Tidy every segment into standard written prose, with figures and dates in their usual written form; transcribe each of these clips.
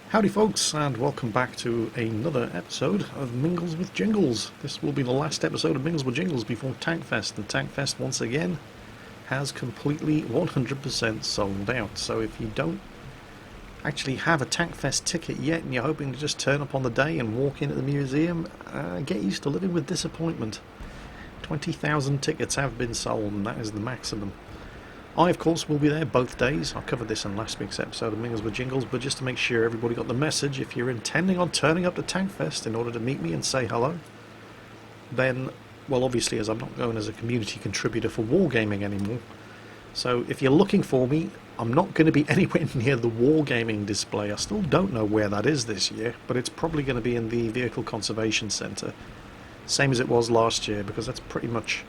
Howdy folks, and welcome back to another episode of Mingles with Jingles. This will be the last episode of Mingles with Jingles before Tankfest, and Tankfest once again has completely 100% sold out. So if you don't actually have a Tankfest ticket yet and you're hoping to just turn up on the day and walk into the museum, get used to living with disappointment. 20,000 tickets have been sold, and that is the maximum. I, of course, will be there both days. I covered this in last week's episode of Mingles with Jingles, but just to make sure everybody got the message, if you're intending on turning up to Tankfest in order to meet me and say hello, then, well, obviously, as I'm not going as a community contributor for Wargaming anymore, so if you're looking for me, I'm not going to be anywhere near the Wargaming display. I still don't know where that is this year, but it's probably going to be in the Vehicle Conservation Centre, same as it was last year, because that's pretty much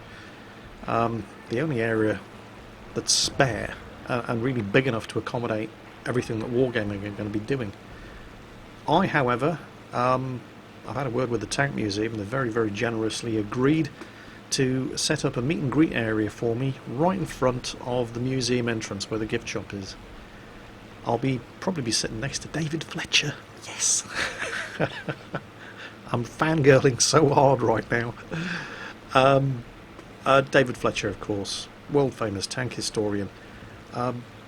the only area that's spare and really big enough to accommodate everything that Wargaming are going to be doing. I, however, I've had a word with the Tank Museum, and they very, very generously agreed to set up a meet and greet area for me right in front of the museum entrance where the gift shop is. I'll probably be sitting next to David Fletcher. Yes! I'm fangirling so hard right now. David Fletcher, of course, world famous tank historian.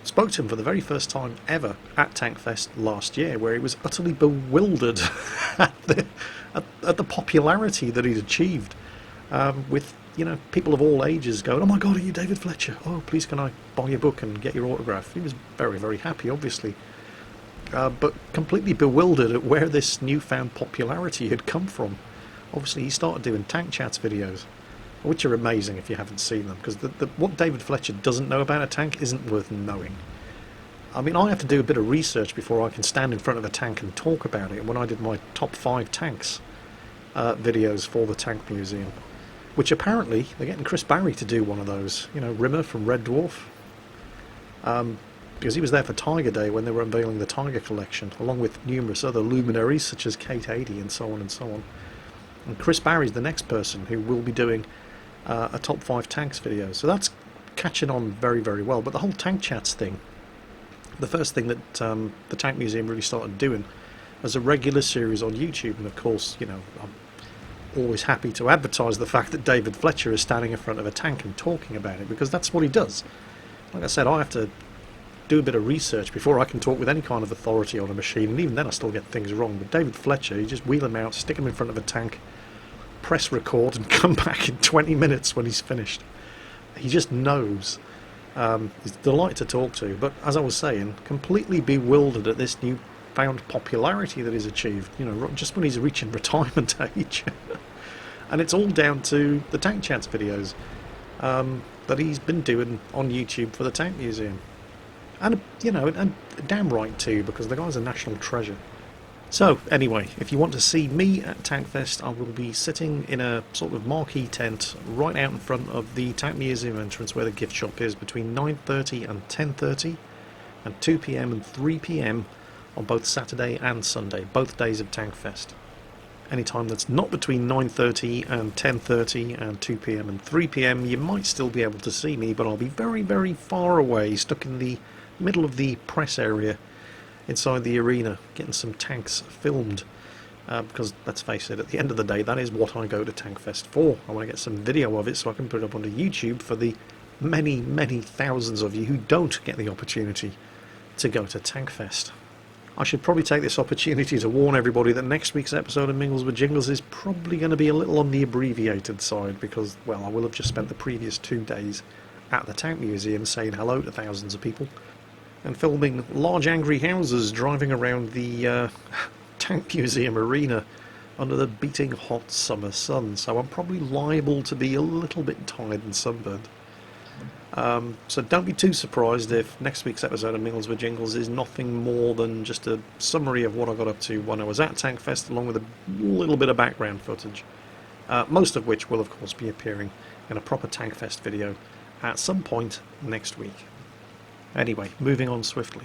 Spoke to him for the very first time ever at Tankfest last year, where he was utterly bewildered at the popularity that he'd achieved, with people of all ages going, "Oh my God, are you David Fletcher? Oh, please can I buy your book and get your autograph?" He was very, very happy, obviously, but completely bewildered at where this newfound popularity had come from. Obviously, he started doing Tank Chats videos, which are amazing if you haven't seen them, because what David Fletcher doesn't know about a tank isn't worth knowing. I mean, I have to do a bit of research before I can stand in front of a tank and talk about it. When I did my top 5 tanks videos for the Tank Museum, which apparently they're getting Chris Barry to do one of those, Rimmer from Red Dwarf, because he was there for Tiger Day when they were unveiling the Tiger collection, along with numerous other luminaries such as Kate 80 and so on and so on. And Chris Barry's the next person who will be doing a top 5 tanks video, so that's catching on very, very well. But the whole Tank Chats thing, the first thing that the Tank Museum really started doing was a regular series on YouTube, and of course, I'm always happy to advertise the fact that David Fletcher is standing in front of a tank and talking about it, because that's what he does. Like I said, I have to do a bit of research before I can talk with any kind of authority on a machine, and even then I still get things wrong. But David Fletcher, you just wheel him out, stick him in front of a tank, press record, and come back in 20 minutes when he's finished. He just knows. He's a delight to talk to, but as I was saying, completely bewildered at this newfound popularity that he's achieved, just when he's reaching retirement age. And it's all down to the Tank Chats videos that he's been doing on YouTube for the Tank Museum. And, and damn right too, because the guy's a national treasure. So, anyway, if you want to see me at Tankfest, I will be sitting in a sort of marquee tent right out in front of the Tank Museum entrance where the gift shop is, between 9:30 and 10:30, and 2 PM and 3 PM on both Saturday and Sunday, both days of Tankfest. Any time that's not between 9:30 and 10:30 and 2 PM and 3 PM, you might still be able to see me, but I'll be very, very far away, stuck in the middle of the press area inside the arena, getting some tanks filmed, because let's face it, at the end of the day, that is what I go to Tankfest for. I want to get some video of it so I can put it up onto YouTube for the many, many thousands of you who don't get the opportunity to go to Tankfest. I should probably take this opportunity to warn everybody that next week's episode of Mingles with Jingles is probably going to be a little on the abbreviated side, because, well, I will have just spent the previous 2 days at the Tank Museum saying hello to thousands of people and filming large angry houses driving around the Tank Museum arena under the beating hot summer sun, so I'm probably liable to be a little bit tired and sunburned. So don't be too surprised if next week's episode of Mingles with Jingles is nothing more than just a summary of what I got up to when I was at Tankfest, along with a little bit of background footage, most of which will of course be appearing in a proper Tankfest video at some point next week. Anyway, moving on swiftly.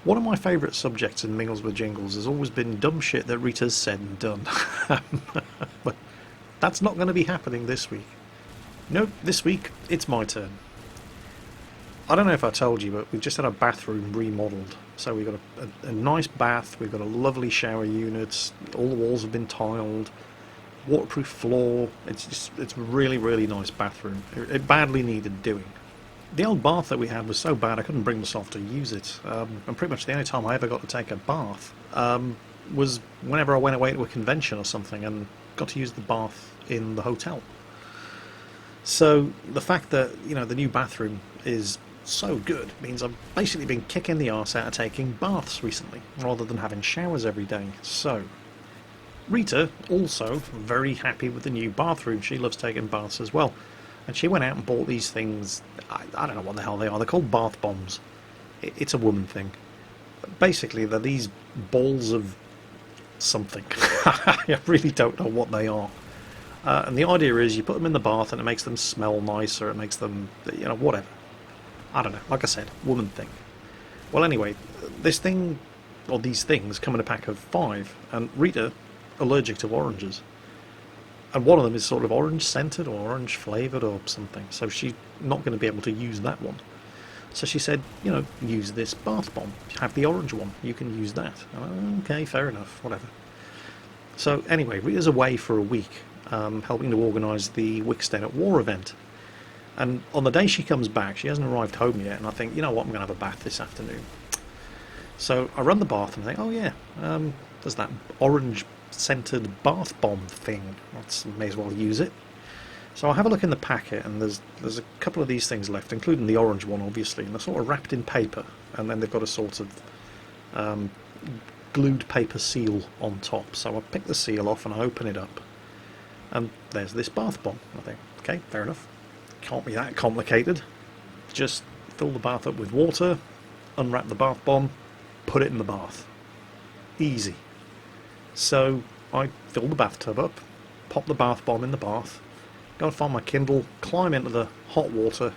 One of my favourite subjects in Mingles with Jingles has always been dumb shit that Rita's said and done. But that's not going to be happening this week. Nope, this week it's my turn. I don't know if I told you, but we've just had our bathroom remodelled. So we've got a nice bath, we've got a lovely shower unit, all the walls have been tiled, waterproof floor. It's a really, really nice bathroom. It badly needed doing. The old bath that we had was so bad I couldn't bring myself to use it. And pretty much the only time I ever got to take a bath was whenever I went away to a convention or something and got to use the bath in the hotel. So the fact that, you know, the new bathroom is so good means I've basically been kicking the arse out of taking baths recently, rather than having showers every day. So Rita also very happy with the new bathroom. She loves taking baths as well, and she went out and bought these things. I don't know what the hell they are. They're called bath bombs. It's a woman thing. Basically, they're these balls of something. I really don't know what they are. And the idea is you put them in the bath and it makes them smell nicer. It makes them, you know, whatever. I don't know. Like I said, woman thing. Well, anyway, this thing, or these things, come in a pack of 5, and Rita, allergic to oranges. And one of them is sort of orange scented or orange flavoured or something, so she's not going to be able to use that one. So she said, you know, use this bath bomb. Have the orange one. You can use that. Okay, fair enough, whatever. So anyway, Rita's away for a week, helping to organise the Wickstead at War event. And on the day she comes back, she hasn't arrived home yet, and I think, you know what, I'm going to have a bath this afternoon. So I run the bath and I think, oh yeah, there's that orange scented bath bomb thing. May as well use it. So I have a look in the packet, and there's a couple of these things left, including the orange one, obviously, and they're sort of wrapped in paper, and then they've got a sort of glued paper seal on top. So I pick the seal off and I open it up, and there's this bath bomb. I think, okay, fair enough. Can't be that complicated. Just fill the bath up with water, unwrap the bath bomb, put it in the bath. Easy. So I fill the bathtub up, pop the bath bomb in the bath, go and find my Kindle, climb into the hot water,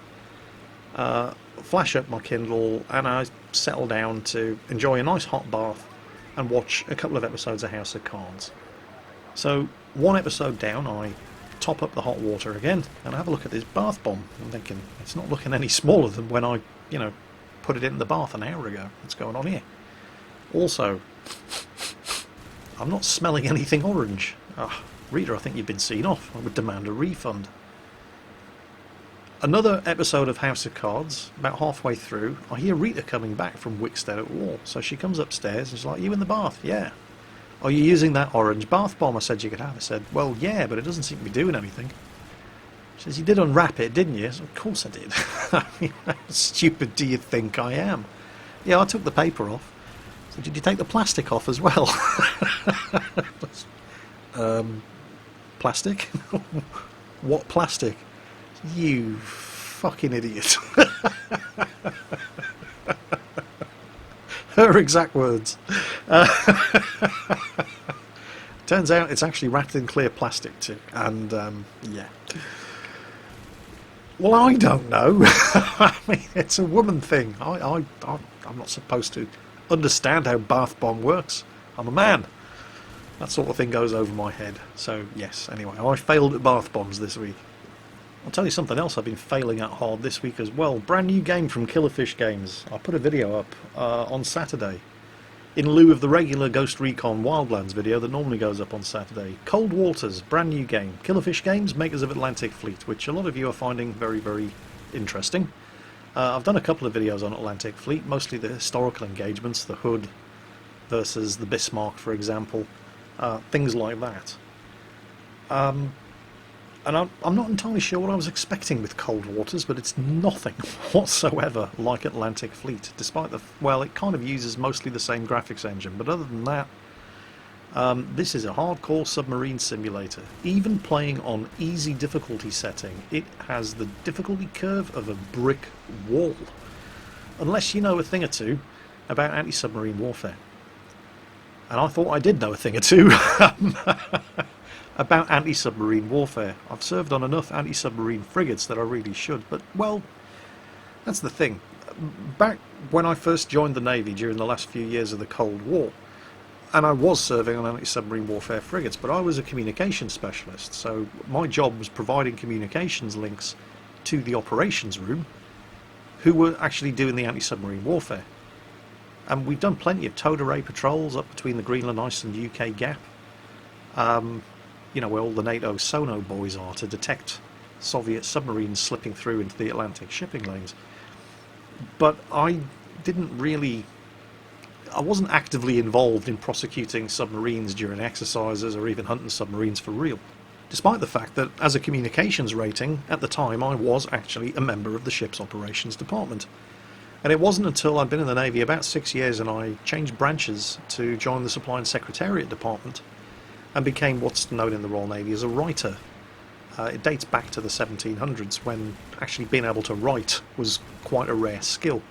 flash up my Kindle, and I settle down to enjoy a nice hot bath and watch a couple of episodes of House of Cards. So one episode down, I top up the hot water again and have a look at this bath bomb. I'm thinking, it's not looking any smaller than when I, you know, put it in the bath an hour ago. What's going on here? Also, I'm not smelling anything orange. Rita, I think you've been seen off. I would demand a refund. Another episode of House of Cards, about halfway through, I hear Rita coming back from Wickstead at War. So she comes upstairs and she's like, you in the bath? Yeah. Are you using that orange bath bomb I said you could have? I said, well, yeah, but it doesn't seem to be doing anything. She says, you did unwrap it, didn't you? I said, of course I did. I mean, how stupid do you think I am? Yeah, I took the paper off. So did you take the plastic off as well? Plastic? What plastic? You fucking idiot. Her exact words. Turns out it's actually wrapped in clear plastic too, and yeah. Well, I don't know. I mean, it's a woman thing. I'm not supposed to understand how bath bomb works. I'm a man. That sort of thing goes over my head. So yes. Anyway, I failed at bath bombs this week. I'll tell you something else I've been failing at hard this week as well. Brand new game from Killerfish Games. I put a video up on Saturday in lieu of the regular Ghost Recon Wildlands video that normally goes up on Saturday. Cold Waters, brand new game. Killerfish Games, makers of Atlantic Fleet, which a lot of you are finding very, very interesting. I've done a couple of videos on Atlantic Fleet, mostly the historical engagements, the Hood versus the Bismarck, for example, things like that. And I'm not entirely sure what I was expecting with Cold Waters, but it's nothing whatsoever like Atlantic Fleet, despite the... well, it kind of uses mostly the same graphics engine, but other than that, this is a hardcore submarine simulator. Even playing on easy difficulty setting, it has the difficulty curve of a brick wall. Unless you know a thing or two about anti-submarine warfare. And I thought I did know a thing or two about anti-submarine warfare. I've served on enough anti-submarine frigates that I really should, but, well, that's the thing. Back when I first joined the Navy during the last few years of the Cold War, and I was serving on anti-submarine warfare frigates, but I was a communications specialist, so my job was providing communications links to the operations room who were actually doing the anti-submarine warfare. And we've done plenty of towed array patrols up between the Greenland, Iceland, UK gap, you know, where all the NATO sono boys are, to detect Soviet submarines slipping through into the Atlantic shipping lanes. But I wasn't actively involved in prosecuting submarines during exercises or even hunting submarines for real, despite the fact that as a communications rating at the time I was actually a member of the ship's operations department. And it wasn't until I'd been in the Navy about 6 years and I changed branches to join the Supply and Secretariat Department and became what's known in the Royal Navy as a writer. It dates back to the 1700s, when actually being able to write was quite a rare skill.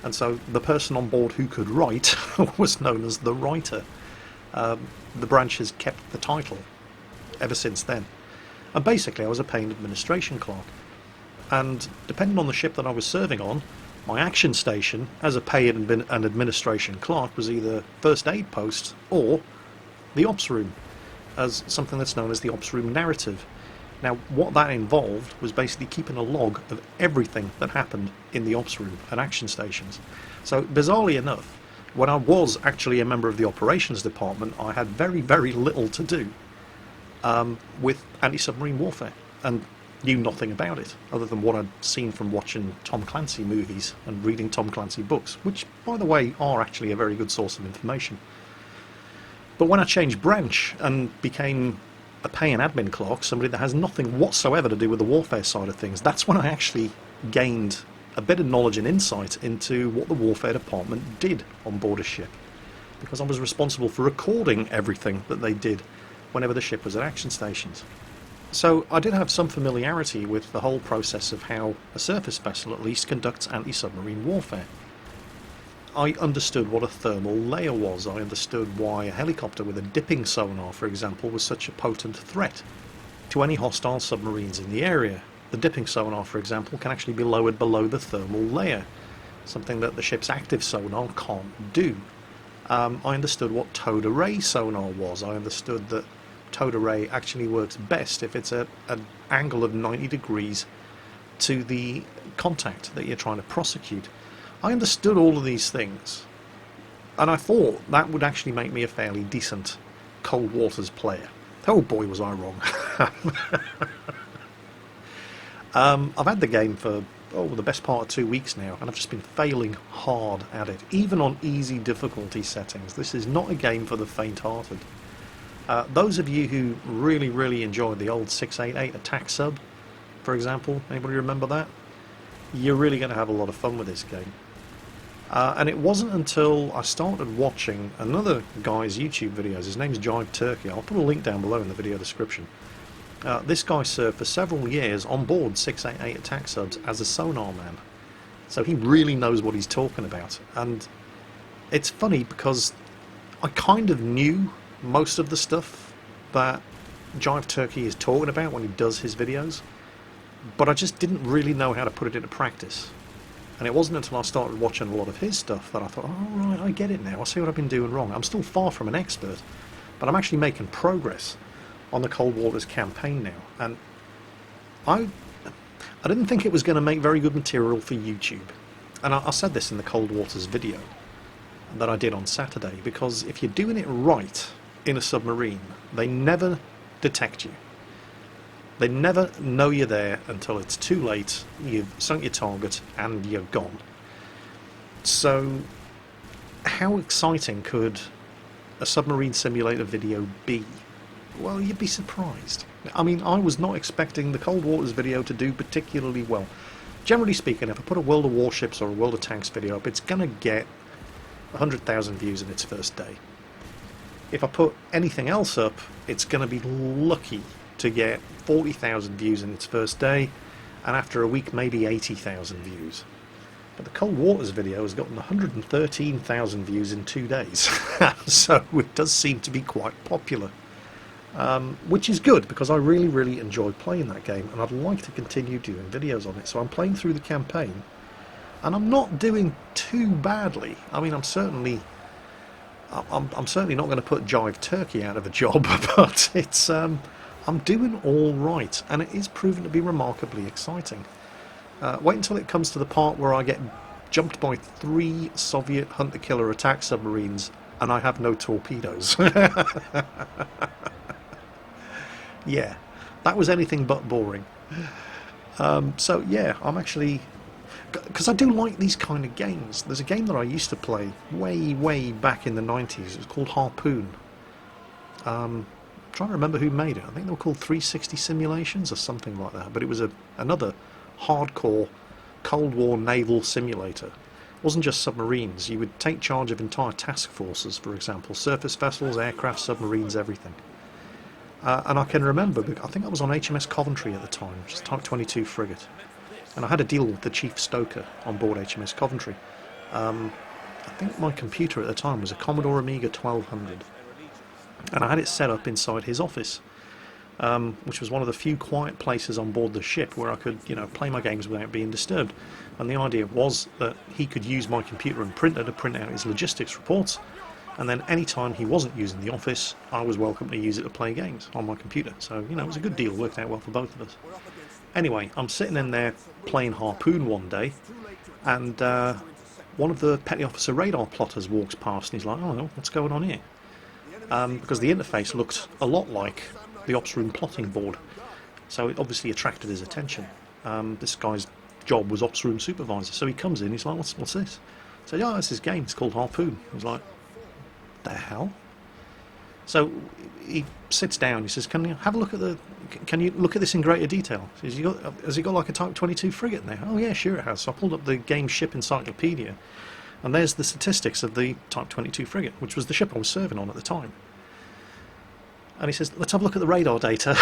And so the person on board who could write was known as the writer. The branch has kept the title ever since then. And basically I was a paying administration clerk. And depending on the ship that I was serving on, my action station as a pay and administration clerk was either first aid post or the ops room, as something that's known as the ops room narrative. Now, what that involved was basically keeping a log of everything that happened in the ops room and action stations. So, bizarrely enough, when I was actually a member of the operations department, I had very, very little to do with anti-submarine warfare, and knew nothing about it, other than what I'd seen from watching Tom Clancy movies and reading Tom Clancy books, which, by the way, are actually a very good source of information. But when I changed branch and became a pay and admin clerk, somebody that has nothing whatsoever to do with the warfare side of things, that's when I actually gained a bit of knowledge and insight into what the warfare department did on board a ship, because I was responsible for recording everything that they did whenever the ship was at action stations. So I did have some familiarity with the whole process of how a surface vessel at least conducts anti-submarine warfare. I understood what a thermal layer was. I understood why a helicopter with a dipping sonar, for example, was such a potent threat to any hostile submarines in the area. The dipping sonar, for example, can actually be lowered below the thermal layer, something that the ship's active sonar can't do. I understood what towed array sonar was. I understood that towed array actually works best if it's an angle of 90 degrees to the contact that you're trying to prosecute. I understood all of these things, and I thought that would actually make me a fairly decent Cold Waters player. Oh boy, was I wrong. I've had the game for the best part of 2 weeks now, and I've just been failing hard at it, even on easy difficulty settings. This is not a game for the faint-hearted. Those of you who really, really enjoyed the old 688 attack sub, for example, anybody remember that? You're really going to have a lot of fun with this game. And it wasn't until I started watching another guy's YouTube videos, his name's Jive Turkey, I'll put a link down below in the video description. This guy served for several years on board 688 attack subs as a sonar man, so he really knows what he's talking about. And it's funny because I kind of knew most of the stuff that Jive Turkey is talking about when he does his videos, but I just didn't really know how to put it into practice. And it wasn't until I started watching a lot of his stuff that I thought, oh right, I get it now, I see what I've been doing wrong. I'm still far from an expert, but I'm actually making progress on the Cold Waters campaign now. And I didn't think it was going to make very good material for YouTube. And I said this in the Cold Waters video that I did on Saturday, because if you're doing it right in a submarine, they never detect you. They never know you're there until it's too late, you've sunk your target and you're gone. So how exciting could a submarine simulator video be? Well, you'd be surprised. I mean, I was not expecting the Cold Waters video to do particularly well. Generally speaking, if I put a World of Warships or a World of Tanks video up, it's going to get 100,000 views in its first day. If I put anything else up, it's going to be lucky to get 40,000 views in its first day, and after a week maybe 80,000 views. But the Cold Waters video has gotten 113,000 views in 2 days, so it does seem to be quite popular, which is good because I really, really enjoyed playing that game, and I'd like to continue doing videos on it. So I'm playing through the campaign, and I'm not doing too badly. I mean, I'm certainly not going to put Jive Turkey out of a job, but it's I'm doing all right, and it is proving to be remarkably exciting. Wait until it comes to the part where I get jumped by 3 Soviet hunter-killer attack submarines and I have no torpedoes. Yeah, that was anything but boring. So yeah, I'm actually... Because I do like these kind of games. There's a game that I used to play way back in the 90s. It was called Harpoon. I'm trying to remember who made it. I think they were called 360 Simulations or something like that. But it was another hardcore Cold War naval simulator. It wasn't just submarines. You would take charge of entire task forces, for example. Surface vessels, aircraft, submarines, everything. And I can remember, I think I was on HMS Coventry at the time, which is Type 22 frigate. And I had a deal with the chief stoker on board HMS Coventry. I think my computer at the time was a Commodore Amiga 1200. And I had it set up inside his office, which was one of the few quiet places on board the ship where I could, play my games without being disturbed. And the idea was that he could use my computer and printer to print out his logistics reports, and then any time he wasn't using the office, I was welcome to use it to play games on my computer. So, it was a good deal, worked out well for both of us. Anyway, I'm sitting in there playing Harpoon one day, and one of the petty officer radar plotters walks past, and he's like, oh, what's going on here? Because the interface looked a lot like the ops room plotting board, so it obviously attracted his attention. This guy's job was ops room supervisor, so he comes in, he's like, what's this? I said, it's this game, it's called Harpoon. He's like, the hell? So he sits down, he says, can you look at this in greater detail? He says, has it got like a Type 22 frigate in there? Oh yeah, sure it has. So I pulled up the game ship encyclopedia, and there's the statistics of the Type 22 frigate, which was the ship I was serving on at the time. And he says, let's have a look at the radar data.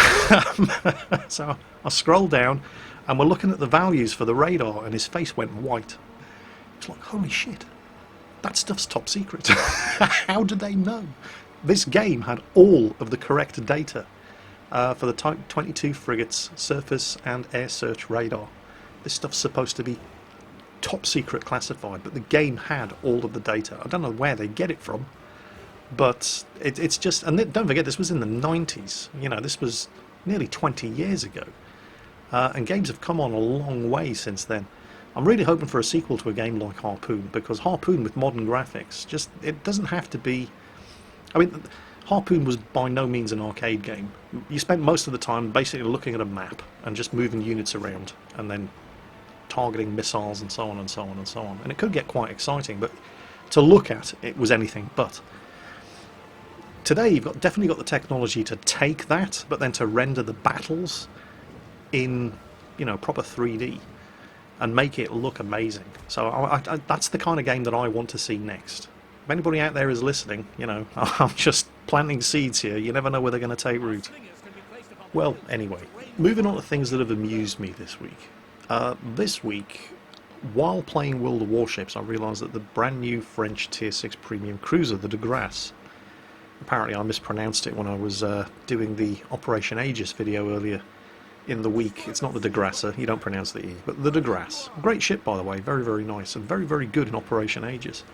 So I scrolled down, and we're looking at the values for the radar, and his face went white. It's like, holy shit, that stuff's top secret. How did they know? This game had all of the correct data for the Type 22 frigate's surface and air search radar. This stuff's supposed to be top secret classified, but the game had all of the data. I don't know where they get it from, but it's just... And don't forget, this was in the 90s. This was nearly 20 years ago. And games have come on a long way since then. I'm really hoping for a sequel to a game like Harpoon, because Harpoon with modern graphics, it doesn't have to be... I mean, Harpoon was by no means an arcade game. You spent most of the time basically looking at a map and just moving units around and then targeting missiles and so on and so on and so on. And it could get quite exciting, but to look at, it was anything but. Today you've definitely got the technology to take that, but then to render the battles in, proper 3D and make it look amazing. So that's the kind of game that I want to see next. If anybody out there is listening, I'm just planting seeds here. You never know where they're going to take root. Well, anyway, moving on to things that have amused me this week. This week, while playing World of Warships, I realised that the brand new French Tier 6 premium cruiser, the de Grasse, apparently I mispronounced it when I was doing the Operation Aegis video earlier in the week. It's not the de Grasse, you don't pronounce the E, but the de Grasse. Great ship, by the way, very, very nice, and very, very good in Operation Aegis.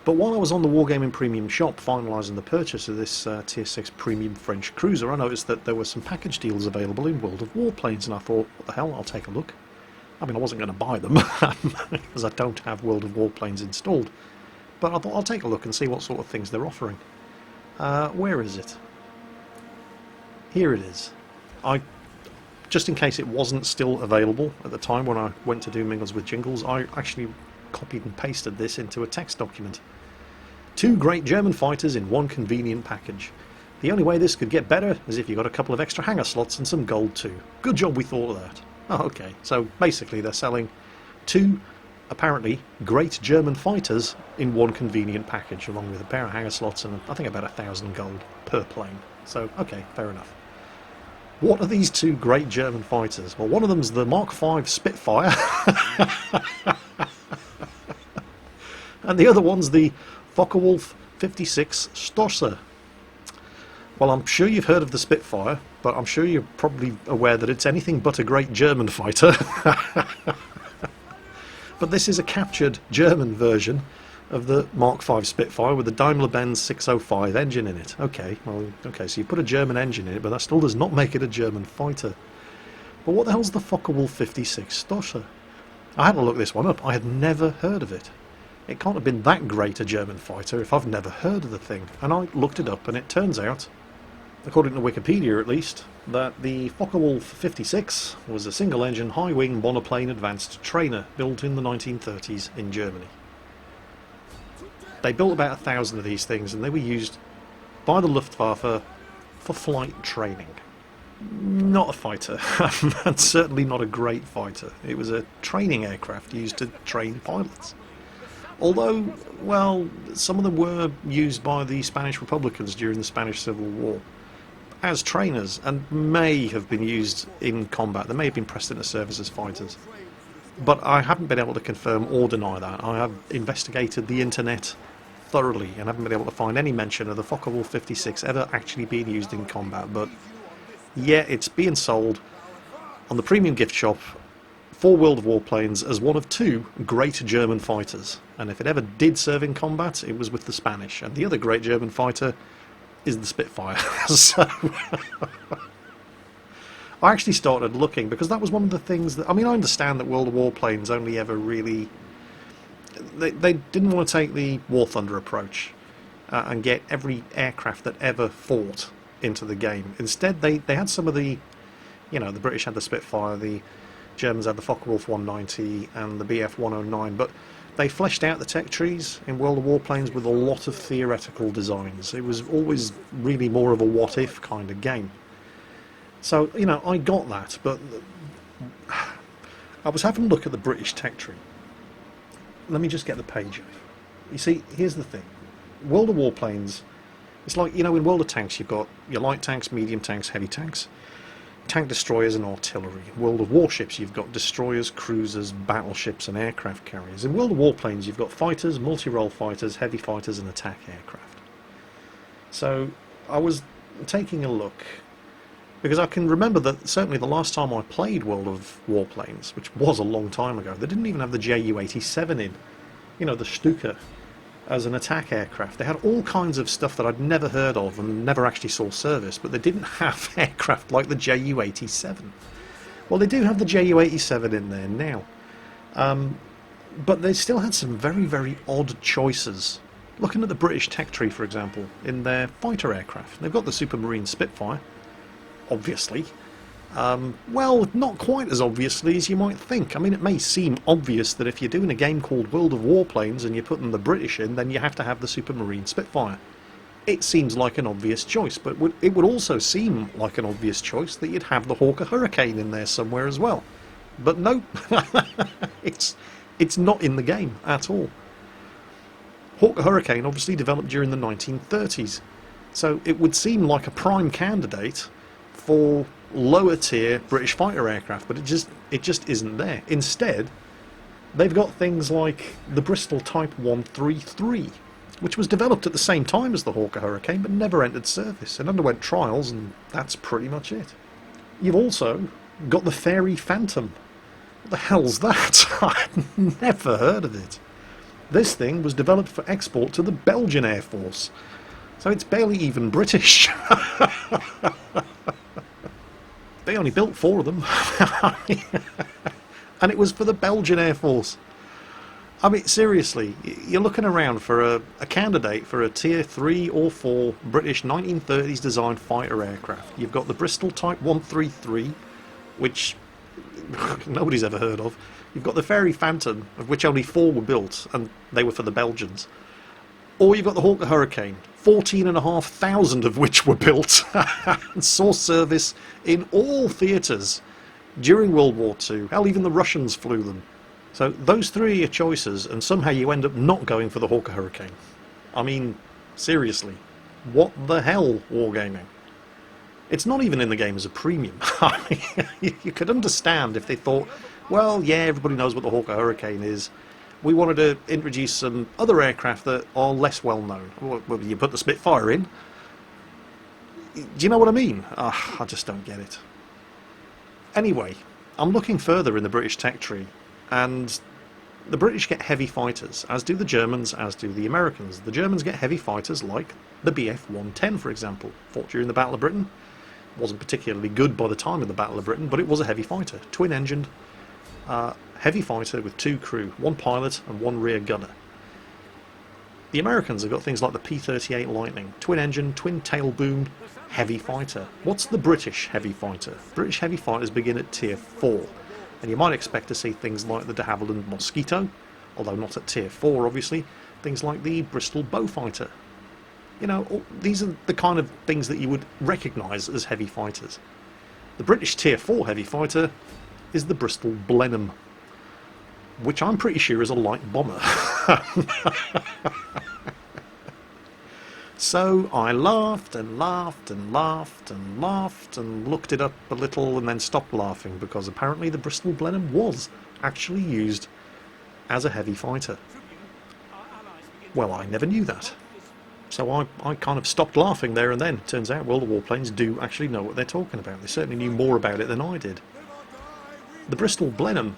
But while I was on the Wargaming Premium shop finalising the purchase of this Tier 6 premium French cruiser, I noticed that there were some package deals available in World of Warplanes, and I thought, what the hell, I'll take a look. I mean, I wasn't going to buy them, because I don't have World of Warplanes installed, but I thought I'll take a look and see what sort of things they're offering. Where is it? Here it is. Just in case it wasn't still available at the time when I went to do Mingles with Jingles, I actually copied and pasted this into a text document. 2 great German fighters in one convenient package. The only way this could get better is if you got a couple of extra hangar slots and some gold too. Good job we thought of that. Oh, okay, so basically they're selling 2 apparently great German fighters in one convenient package, along with a pair of hangar slots and I think about 1,000 gold per plane. So, okay, fair enough. What are these 2 great German fighters? Well, one of them's the Mark V Spitfire, and the other one's the Focke-Wulf 56 Stosse. Well, I'm sure you've heard of the Spitfire, but I'm sure you're probably aware that it's anything but a great German fighter. But this is a captured German version of the Mark V Spitfire with the Daimler-Benz 605 engine in it. Okay, so you put a German engine in it, but that still does not make it a German fighter. But what the hell's the Focke-Wulf 56 Stosse? I had to look this one up. I had never heard of it. It can't have been that great a German fighter if I've never heard of the thing. And I looked it up, and it turns out, according to Wikipedia at least, that the Focke-Wulf 56 was a single-engine, high-wing monoplane advanced trainer built in the 1930s in Germany. They built about 1,000 of these things, and they were used by the Luftwaffe for flight training. Not a fighter, and certainly not a great fighter. It was a training aircraft used to train pilots. Although, well, some of them were used by the Spanish Republicans during the Spanish Civil War as trainers, and may have been used in combat. They may have been pressed into service as fighters. But I haven't been able to confirm or deny that. I have investigated the internet thoroughly and haven't been able to find any mention of the Focke-Wulf 56 ever actually being used in combat. But yeah, it's being sold on the premium gift shop for World of Warplanes as one of two great German fighters. And if it ever did serve in combat, it was with the Spanish. And the other great German fighter is the Spitfire. So I actually started looking, because that was one of the things that... I mean, I understand that World of Warplanes only ever really... They didn't want to take the War Thunder approach and get every aircraft that ever fought into the game. Instead, they had some of the... You know, the British had the Spitfire, the Germans had the Focke-Wulf 190 and the BF 109, but they fleshed out the tech trees in World of Warplanes with a lot of theoretical designs. It was always really more of a what-if kind of game. So, you know, I got that, but I was having a look at the British tech tree. Let me just get the page up. You see, here's the thing. World of Warplanes, it's like, you know, in World of Tanks you've got your light tanks, medium tanks, heavy tanks, tank destroyers and artillery. In World of Warships you've got destroyers, cruisers, battleships and aircraft carriers. In World of Warplanes you've got fighters, multi-role fighters, heavy fighters and attack aircraft. So I was taking a look, because I can remember that certainly the last time I played World of Warplanes, which was a long time ago, they didn't even have the Ju-87 in, you know, the Stuka, as an attack aircraft. They had all kinds of stuff that I'd never heard of and never actually saw service, but they didn't have aircraft like the Ju-87. Well, they do have the Ju-87 in there now, but they still had some very, very odd choices. Looking at the British tech tree, for example, in their fighter aircraft, they've got the Supermarine Spitfire, obviously. Well, not quite as obviously as you might think. I mean, it may seem obvious that if you're doing a game called World of Warplanes and you're putting the British in, then you have to have the Supermarine Spitfire. It seems like an obvious choice, but it would also seem like an obvious choice that you'd have the Hawker Hurricane in there somewhere as well. But no, it's not in the game at all. Hawker Hurricane obviously developed during the 1930s, so it would seem like a prime candidate for lower tier British fighter aircraft, but it just isn't there. Instead, they've got things like the Bristol Type 133, which was developed at the same time as the Hawker Hurricane but never entered service and underwent trials, and that's pretty much it. You've also got the Fairy Phantom. What the hell's that? I've never heard of it. This thing was developed for export to the Belgian Air Force, so it's barely even British. They only built 4 of them. And it was for the Belgian Air Force. I mean, seriously, you're looking around for a candidate for a Tier 3 or 4 British 1930s designed fighter aircraft. You've got the Bristol Type 133, which nobody's ever heard of. You've got the Fairy Phantom, of which only 4 were built, and they were for the Belgians. Or you've got the Hawker Hurricane, 14,500 of which were built and saw service in all theatres during World War II. Hell, even the Russians flew them. So those 3 are your choices, and somehow you end up not going for the Hawker Hurricane. I mean, seriously, what the hell, Wargaming? It's not even in the game as a premium. I mean, you could understand if they thought, well, yeah, everybody knows what the Hawker Hurricane is. We wanted to introduce some other aircraft that are less well known. Well, you put the Spitfire in. Do you know what I mean? I just don't get it. Anyway, I'm looking further in the British tech tree, and the British get heavy fighters, as do the Germans, as do the Americans. The Germans get heavy fighters like the BF 110, for example, fought during the Battle of Britain. Wasn't particularly good by the time of the Battle of Britain, but it was a heavy fighter, twin-engined, heavy fighter with 2 crew, 1 pilot and 1 rear gunner. The Americans have got things like the P-38 Lightning, twin engine, twin tail boom, heavy fighter. What's the British heavy fighter? British heavy fighters begin at tier 4, and you might expect to see things like the de Havilland Mosquito, although not at tier 4 obviously, things like the Bristol Beaufighter. You know, these are the kind of things that you would recognise as heavy fighters. The British tier 4 heavy fighter is the Bristol Blenheim, which I'm pretty sure is a light bomber. So I laughed and laughed and laughed and laughed and looked it up a little and then stopped laughing, because apparently the Bristol Blenheim was actually used as a heavy fighter. Well, I never knew that. So I kind of stopped laughing there and then. Turns out, well, the warplanes do actually know what they're talking about. They certainly knew more about it than I did. The Bristol Blenheim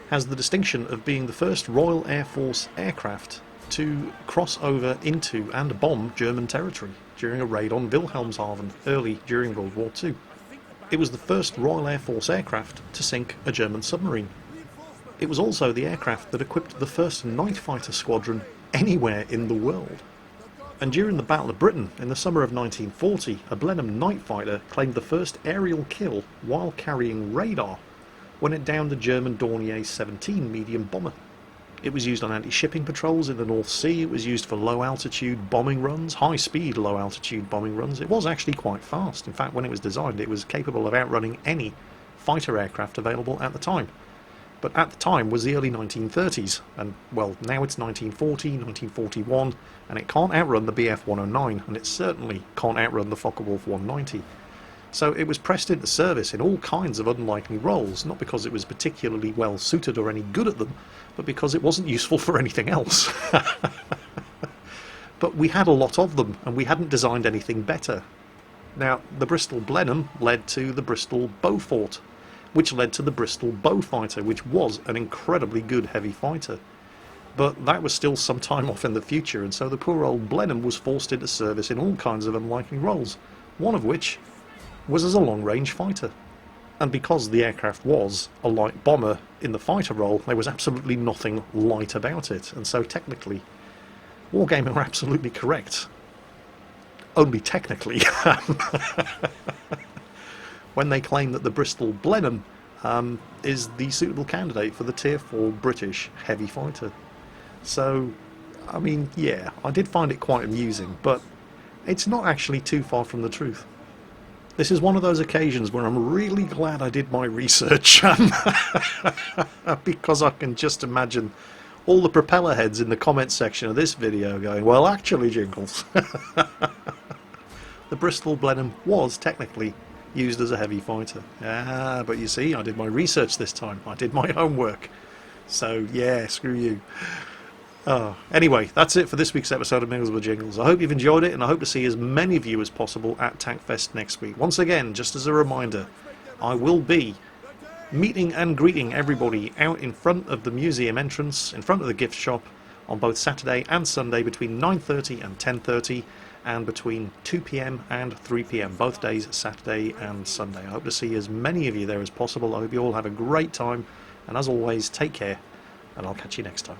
has the distinction of being the first Royal Air Force aircraft to cross over into and bomb German territory during a raid on Wilhelmshaven early during World War II. It was the first Royal Air Force aircraft to sink a German submarine. It was also the aircraft that equipped the first night fighter squadron anywhere in the world. And during the Battle of Britain in the summer of 1940, a Blenheim night fighter claimed the first aerial kill while carrying radar when it downed the German Dornier 17 medium bomber. It was used on anti-shipping patrols in the North Sea. It was used for low-altitude bombing runs, high-speed low-altitude bombing runs. It was actually quite fast. In fact, when it was designed, it was capable of outrunning any fighter aircraft available at the time. But at the time was the early 1930s, and, well, now it's 1940, 1941, and it can't outrun the Bf-109, and it certainly can't outrun the Focke-Wulf 190. So it was pressed into service in all kinds of unlikely roles, not because it was particularly well suited or any good at them, but because it wasn't useful for anything else. But we had a lot of them, and we hadn't designed anything better. Now, the Bristol Blenheim led to the Bristol Beaufort, which led to the Bristol Beaufighter, which was an incredibly good heavy fighter. But that was still some time off in the future, and so the poor old Blenheim was forced into service in all kinds of unlikely roles, one of which was as a long-range fighter. And because the aircraft was a light bomber in the fighter role, there was absolutely nothing light about it, and so technically, Wargaming were absolutely correct. Only technically. When they claim that the Bristol Blenheim is the suitable candidate for the Tier 4 British heavy fighter. So, I mean, yeah, I did find it quite amusing, but it's not actually too far from the truth. This is one of those occasions where I'm really glad I did my research, because I can just imagine all the propeller heads in the comments section of this video going, well, actually, Jingles, the Bristol Blenheim was technically used as a heavy fighter. Ah, but you see, I did my research this time. I did my homework. So, yeah, screw you. Anyway, that's it for this week's episode of Mingles with Jingles. I hope you've enjoyed it, and I hope to see as many of you as possible at Tankfest next week. Once again, just as a reminder, I will be meeting and greeting everybody out in front of the museum entrance, in front of the gift shop, on both Saturday and Sunday between 9:30 and 10:30, and between 2 PM and 3 PM, both days, Saturday and Sunday. I hope to see as many of you there as possible. I hope you all have a great time, and as always, take care, and I'll catch you next time.